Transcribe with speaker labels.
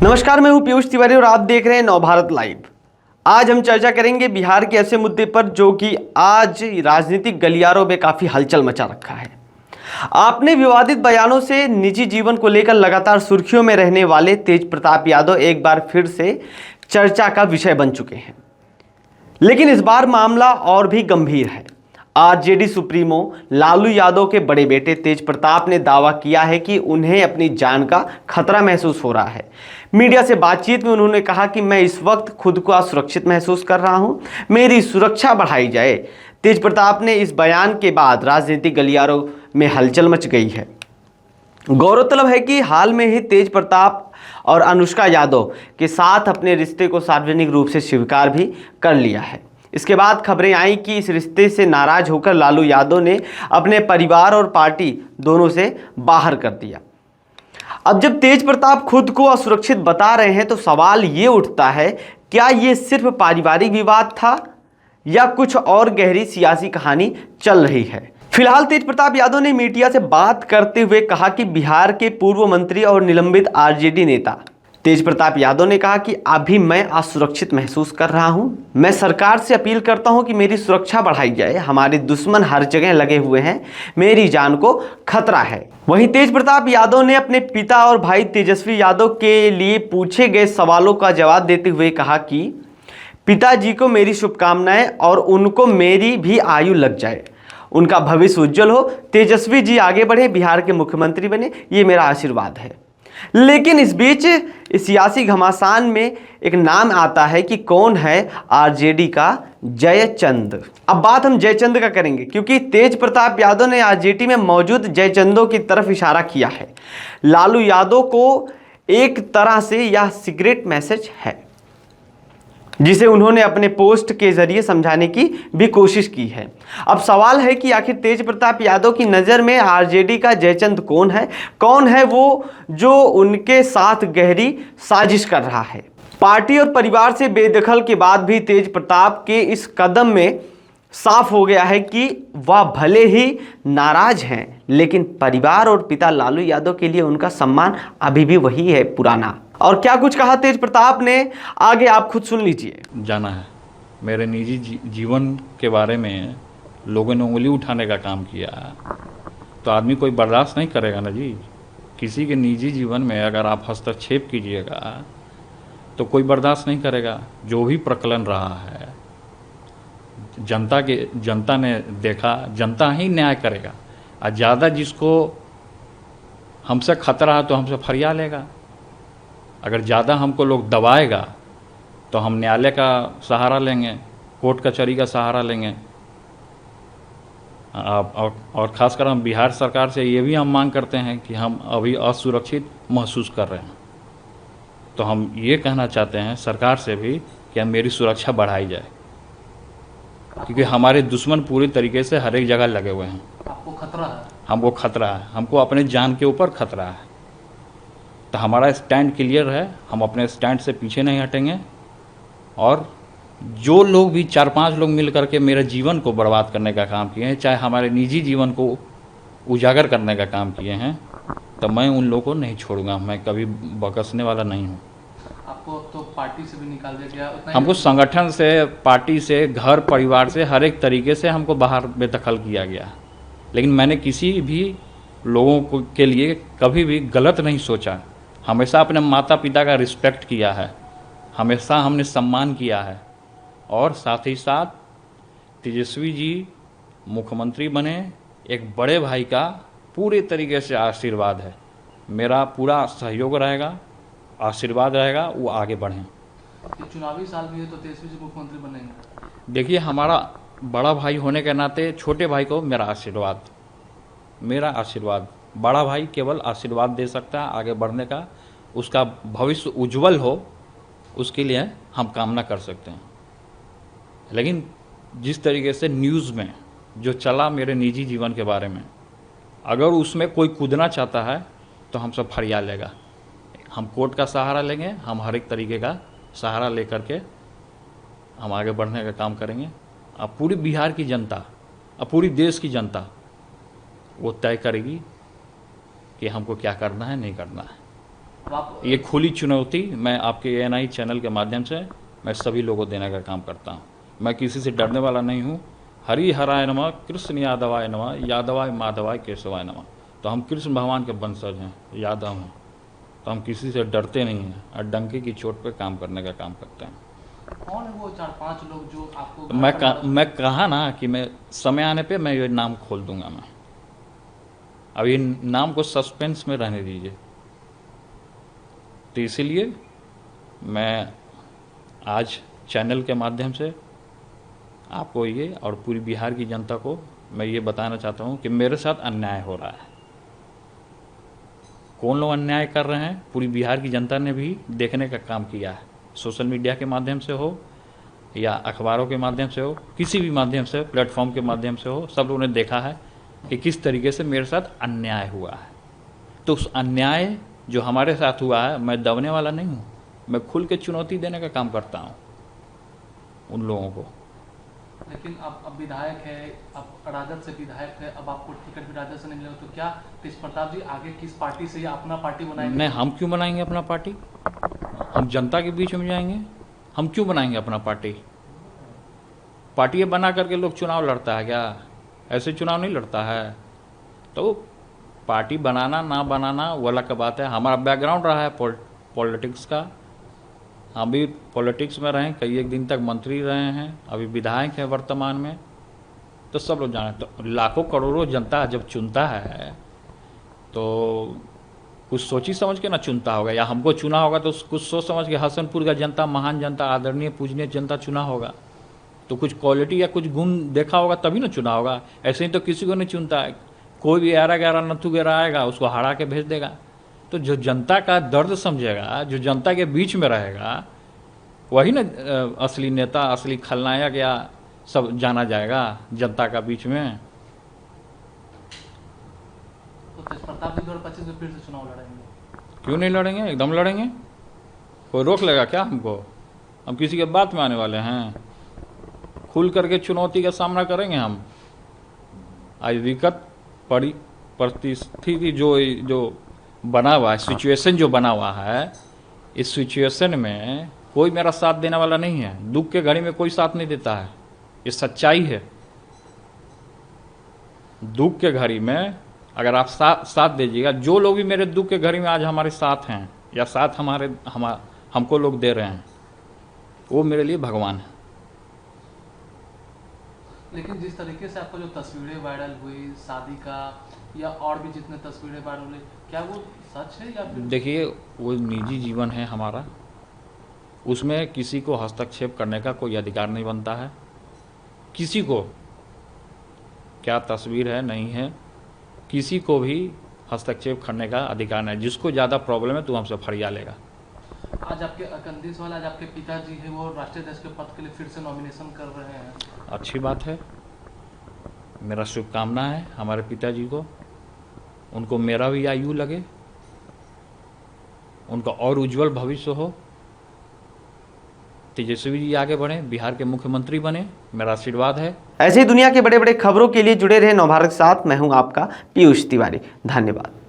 Speaker 1: नमस्कार, मैं हूं पीयूष तिवारी और आप देख रहे हैं नवभारत लाइव। आज हम चर्चा करेंगे बिहार के ऐसे मुद्दे पर जो कि आज राजनीतिक गलियारों में काफी हलचल मचा रखा है। आपने विवादित बयानों से निजी जीवन को लेकर लगातार सुर्खियों में रहने वाले तेज प्रताप यादव एक बार फिर से चर्चा का विषय बन चुके हैं। लेकिन इस बार मामला और भी गंभीर है। आरजेडी सुप्रीमो लालू यादव के बड़े बेटे तेज प्रताप ने दावा किया है कि उन्हें अपनी जान का खतरा महसूस हो रहा है। मीडिया से बातचीत में उन्होंने कहा कि मैं इस वक्त खुद को असुरक्षित महसूस कर रहा हूं, मेरी सुरक्षा बढ़ाई जाए। तेज प्रताप ने इस बयान के बाद राजनीतिक गलियारों में हलचल मच गई है। गौरतलब है कि हाल में ही तेज प्रताप और अनुष्का यादव के साथ अपने रिश्ते को सार्वजनिक रूप से स्वीकार भी कर लिया है। इसके बाद खबरें आई कि इस रिश्ते से नाराज होकर लालू यादव ने अपने परिवार और पार्टी दोनों से बाहर कर दिया। अब जब तेज प्रताप खुद को असुरक्षित बता रहे हैं तो सवाल ये उठता है, क्या ये सिर्फ पारिवारिक विवाद था या कुछ और गहरी सियासी कहानी चल रही है। फिलहाल तेज प्रताप यादव ने मीडिया से बात करते हुए कहा कि बिहार के पूर्व मंत्री और निलंबित आरजेडी नेता तेज प्रताप यादव ने कहा कि अभी मैं असुरक्षित महसूस कर रहा हूं। मैं सरकार से अपील करता हूं कि मेरी सुरक्षा बढ़ाई जाए। हमारे दुश्मन हर जगह लगे हुए हैं, मेरी जान को खतरा है। वहीं तेज प्रताप यादव ने अपने पिता और भाई तेजस्वी यादव के लिए पूछे गए सवालों का जवाब देते हुए कहा कि पिताजी को मेरी शुभकामनाएं और उनको मेरी भी आयु लग जाए, उनका भविष्य उज्जवल हो, तेजस्वी जी आगे बढ़े, बिहार के मुख्यमंत्री बने, ये मेरा आशीर्वाद है। लेकिन इस बीच इस सियासी घमासान में एक नाम आता है कि कौन है आरजेडी का जयचंद। अब बात हम जयचंद का करेंगे क्योंकि तेज प्रताप यादव ने आरजेडी में मौजूद जयचंदों की तरफ इशारा किया है। लालू यादव को एक तरह से यह सीक्रेट मैसेज है जिसे उन्होंने अपने पोस्ट के जरिए समझाने की भी कोशिश की है। अब सवाल है कि आखिर तेज प्रताप यादव की नज़र में आरजेडी का जयचंद कौन है? कौन है वो जो उनके साथ गहरी साजिश कर रहा है? पार्टी और परिवार से बेदखल के बाद भी तेज प्रताप के इस कदम में साफ हो गया है कि वह भले ही नाराज हैं, लेकिन परिवार और पिता लालू यादव के लिए उनका सम्मान अभी भी वही है पुराना। और क्या कुछ कहा तेज प्रताप ने, आगे आप खुद सुन लीजिए।
Speaker 2: जाना है मेरे निजी जीवन के बारे में लोगों ने उंगली उठाने का काम किया तो आदमी कोई बर्दाश्त नहीं करेगा ना जी। किसी के निजी जीवन में अगर आप हस्तक्षेप कीजिएगा तो कोई बर्दाश्त नहीं करेगा। जो भी प्रकलन रहा है जनता ने देखा, जनता ही न्याय करेगा। और ज़्यादा जिसको हमसे खतरा है तो हमसे फरिया लेगा। अगर ज़्यादा हमको लोग दबाएगा तो हम न्यायालय का सहारा लेंगे, कोर्ट कचहरी का सहारा लेंगे। और ख़ासकर हम बिहार सरकार से ये भी हम मांग करते हैं कि हम अभी असुरक्षित महसूस कर रहे हैं, तो हम ये कहना चाहते हैं सरकार से भी कि मेरी सुरक्षा बढ़ाई जाए, क्योंकि हमारे दुश्मन पूरी तरीके से हर एक जगह लगे हुए हैं।
Speaker 3: आपको खतरा है? हमको
Speaker 2: खतरा है, हमको अपने जान के ऊपर खतरा है। तो हमारा स्टैंड क्लियर है, हम अपने स्टैंड से पीछे नहीं हटेंगे। और जो लोग भी 4-5 लोग मिल करके मेरे जीवन को बर्बाद करने का काम किए हैं, चाहे हमारे निजी जीवन को उजागर करने का काम किए हैं, तो मैं उन लोगों को नहीं छोड़ूंगा। मैं कभी बकसने वाला नहीं हूँ।
Speaker 3: आपको तो पार्टी से भी निकाल दिया गया?
Speaker 2: हमको संगठन से, पार्टी से, घर परिवार से, हर एक तरीके से हमको बाहर बेदखल किया गया। लेकिन मैंने किसी भी लोगों को के लिए कभी भी गलत नहीं सोचा। हमेशा अपने माता पिता का रिस्पेक्ट किया है, हमेशा हमने सम्मान किया है। और साथ ही साथ तेजस्वी जी मुख्यमंत्री बने, एक बड़े भाई का पूरे तरीके से आशीर्वाद है। मेरा पूरा सहयोग रहेगा, आशीर्वाद रहेगा, वो आगे बढ़ें।
Speaker 3: चुनावी साल भी है तो तेजस्वी जी मुख्यमंत्री बनेंगे?
Speaker 2: देखिए, हमारा बड़ा भाई होने के नाते छोटे भाई को मेरा आशीर्वाद, बड़ा भाई केवल आशीर्वाद दे सकता है आगे बढ़ने का, उसका भविष्य उज्जवल हो उसके लिए हम कामना कर सकते हैं। लेकिन जिस तरीके से न्यूज़ में जो चला मेरे निजी जीवन के बारे में, अगर उसमें कोई कूदना चाहता है तो हमसे फरिया लेगा। हम कोर्ट का सहारा लेंगे, हम हर एक तरीके का सहारा लेकर के हम आगे बढ़ने का काम करेंगे। अब पूरी बिहार की जनता, अब पूरी देश की जनता वो तय करेगी कि हमको क्या करना है, नहीं करना है।
Speaker 3: तो आप
Speaker 2: ये खुली चुनौती मैं आपके ANI चैनल के माध्यम से मैं सभी लोगों को देने का काम करता हूँ। मैं किसी से डरने वाला नहीं हूँ। हरि हराय नमः, कृष्ण यादवाय नमः, यादवाय माधवाय केशवाय नमः। तो हम कृष्ण भगवान के वंशज हैं, यादव हैं, तो हम किसी से डरते नहीं हैं और डंके की चोट पे काम करने का काम करते हैं।
Speaker 3: कौन है वो 4-5 लोग जो आपको
Speaker 2: तो मैं कहा ना कि मैं समय आने पे मैं ये नाम खोल दूंगा। मैं अब ये नाम को सस्पेंस में रहने दीजिए। तो इसीलिए मैं आज चैनल के माध्यम से आपको ये और पूरी बिहार की जनता को मैं ये बताना चाहता हूँ कि मेरे साथ अन्याय हो रहा है। कौन लोग अन्याय कर रहे हैं पूरी बिहार की जनता ने भी देखने का काम किया है। सोशल मीडिया के माध्यम से हो या अखबारों के माध्यम से हो, किसी भी माध्यम से, प्लेटफॉर्म के माध्यम से हो, सब लोगों ने देखा है कि किस तरीके से मेरे साथ अन्याय हुआ है। तो उस अन्याय जो हमारे साथ हुआ है, मैं दबने वाला नहीं हूँ। मैं खुल के चुनौती देने का काम करता हूँ उन लोगों को।
Speaker 3: लेकिन अब विधायक है, अब राजद से विधायक है, अब आपको टिकट भी राजद से नहीं मिलेगा, तो क्या तेज प्रताप जी आगे किस पार्टी से या अपना पार्टी बनाएंगे?
Speaker 2: नहीं, हम क्यों बनाएंगे अपना पार्टी? हम जनता के बीच में जाएंगे। हम क्यों बनाएंगे अपना पार्टी? पार्टी बना करके लोग चुनाव लड़ता है क्या? ऐसे चुनाव नहीं लड़ता है। तो पार्टी बनाना ना बनाना वो अलग का बात है। हमारा बैकग्राउंड रहा है पॉलिटिक्स का। हम भी पॉलिटिक्स में रहे, कई एक दिन तक मंत्री रहे हैं, अभी विधायक हैं वर्तमान में। तो सब लोग जाने, तो लाखों करोड़ों जनता जब चुनता है तो कुछ सोची समझ के ना चुनता होगा, या हमको चुना होगा तो कुछ सोच समझ के हसनपुर का जनता, महान जनता, आदरणीय पूजनीय जनता चुना होगा। तो कुछ क्वालिटी या कुछ गुण देखा होगा तभी ना चुना होगा। ऐसे ही तो किसी को नहीं चुनता है। कोई भी 11 नथु गेरा आएगा, उसको हरा के भेज देगा। तो जो जनता का दर्द समझेगा, जो जनता के बीच में रहेगा, वही ना असली नेता, असली खलनायक या सब जाना जाएगा जनता का बीच में।
Speaker 3: तो तेज प्रताप जी 2025 में फिर से चुनाव लड़ेंगे?
Speaker 2: क्यों नहीं लड़ेंगे? एकदम लड़ेंगे। कोई रोक लेगा क्या हमको? हम किसी के बात में आने वाले हैं? खुल करके चुनौती का सामना करेंगे हम। आज विकट परिस्थिति जो बना हुआ है, सिचुएशन जो बना हुआ है, इस सिचुएशन में कोई मेरा साथ देने वाला नहीं है। दुख के घड़ी में कोई साथ नहीं देता है, ये सच्चाई है। दुख के घड़ी में अगर आप साथ दीजिएगा, जो लोग भी मेरे दुख के घड़ी में आज हमारे साथ हैं या साथ हमको लोग दे रहे हैं, वो मेरे लिए भगवान है।
Speaker 3: लेकिन जिस तरीके से आपको जो तस्वीरें वायरल हुई शादी का या और भी जितने तस्वीरें वायरल हुई, क्या वो सच है या फिर?
Speaker 2: देखिए, वो निजी जीवन है हमारा, उसमें किसी को हस्तक्षेप करने का कोई अधिकार नहीं बनता है। किसी को क्या तस्वीर है नहीं है, किसी को भी हस्तक्षेप करने का अधिकार नहीं। जिसको ज़्यादा प्रॉब्लम है तो हमसे फरिया लेगा।
Speaker 3: आज आपके कंधीस वाला, आज आपके पिताजी है वो राष्ट्रीय अध्यक्ष के पद के लिए फिर से नॉमिनेशन कर रहे हैं।
Speaker 2: अच्छी बात है, मेरा शुभकामना है हमारे पिताजी को। उनको मेरा भी आयु लगे, उनका और उज्जवल भविष्य हो, तेजस्वी जी आगे बढ़े, बिहार के मुख्यमंत्री बने, मेरा आशीर्वाद है।
Speaker 1: ऐसे ही दुनिया के बड़े बड़े खबरों के लिए जुड़े रहे नवभारत के साथ। मैं हूं आपका पीयूष तिवारी। धन्यवाद।